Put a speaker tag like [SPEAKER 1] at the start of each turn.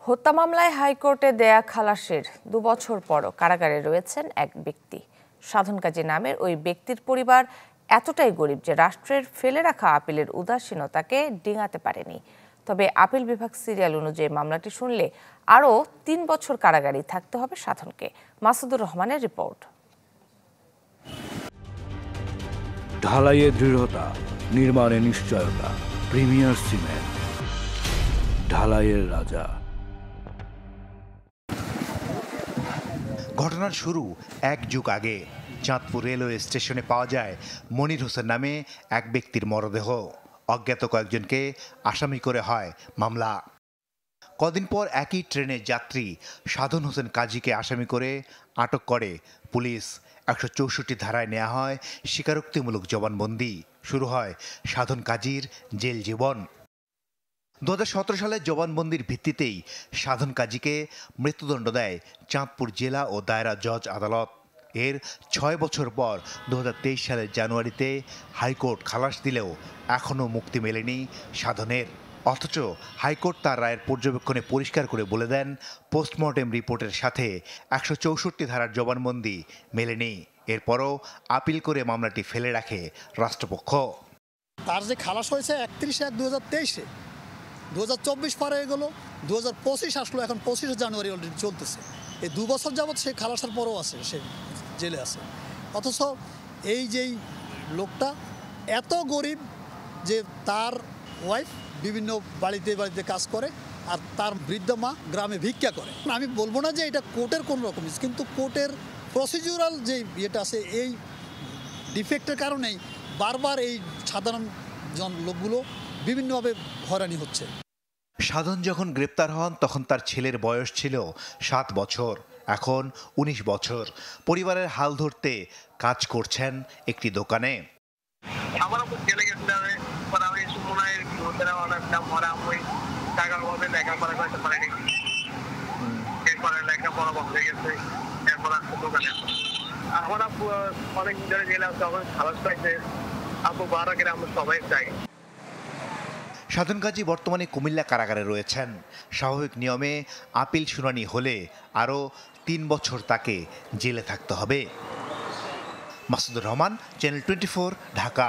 [SPEAKER 1] হত্যা মামলায় হাইকোর্টে দেয়া খালাসের 2 বছর পরও কারাগারে রয়েছেন এক ব্যক্তি। সাধন কাজী নামের ওই ব্যক্তির পরিবার এতটাই গরিব যে রাষ্ট্রের ফেলে রাখা আপিলের উদাসীনতাকে ডিঙাতে পারেনি। তবে আপিল বিভাগ সিরিয়াল অনুযায়ী মামলাটি শুনলে আরও 3 বছর কারাগারেই থাকতে হবে সাধনকে। মাসুদুর রহমানের রিপোর্ট।
[SPEAKER 2] ঢালাইয়ে দৃঢ়তা, নির্মাণে নিশ্চয়তা, প্রিমিয়ার সিমেন্ট, ঢালাইয়ের রাজা।
[SPEAKER 3] ঘটনার শুরু 1 যুগ আগে চাঁদপুর রেলওয়ে স্টেশনে পাওয়া যায় মনির হোসেন নামে এক ব্যক্তির মরদেহ। অজ্ঞাত কয়েকজনকে আসামি করে হয় মামলা। কদিন পর একই ট্রেনের যাত্রী সাধন হোসেন কাজীকে আসামি করে আটক করে পুলিশ। 164 ধারায় নেওয়া হয় স্বীকারোক্তিমূলক জবানবন্দি। শুরু হয় সাধন কাজীর জেল জীবন। 2017 সালে জবানবন্দির ভিত্তিতেই সাধন কাজীকে মৃত্যুদণ্ড দেয় চাঁদপুর জেলা ও দায়রা জজ আদালত। এর 6 বছর পর 2023 সালের জানুয়ারিতে হাইকোর্ট খালাস দিলেও এখনও মুক্তি মেলেনি সাধনের। অথচ হাইকোর্ট তার রায়ের পর্যবেক্ষণে পরিষ্কার করে বলে দেন, পোস্টমর্টেম রিপোর্টের সাথে 164 ধারার জবানবন্দি মেলেনি। এরপরও আপিল করে মামলাটি ফেলে রাখে রাষ্ট্রপক্ষ।
[SPEAKER 4] তার যে খালাস হয়েছে 31/1/2023-এ, 2024 পার হয়ে গেল, 2025 আসলো, এখন 25 জানুয়ারি অলরেডি চলতেছে। এই 2 বছর যাবৎ সে খালাসের পরও আছে, সে জেলে আছে। অথচ এই যেই লোকটা এত গরিব যে তার ওয়াইফ বিভিন্ন বাড়িতে বাড়িতে কাজ করে আর তার বৃদ্ধ মা গ্রামে ভিক্ষা করে। আমি বলবো না যে এটা কোর্টের কোনো রকম, কিন্তু কোর্টের প্রসিডিউরাল যে ইয়েটা আছে, এই ডিফেক্টের কারণেই বারবার এই সাধারণ লোকগুলো বিভিন্নভাবে হয়রানি হচ্ছে।
[SPEAKER 3] সাধন যখন গ্রেপ্তার হন তখন তার ছেলের বয়স ছিল 7 বছর, এখন 19 বছর। পরিবারের হাল ধরতে কাজ করছেন একটি দোকানে। সাধন কাজী বর্তমানে কুমিল্লা কারাগারে রয়েছেন। স্বাভাবিক নিয়মে আপিল শুনানি হলে আরও 3 বছর তাকে জেলে থাকতে হবে। মাসুদুর রহমান, চ্যানেল 24, ঢাকা।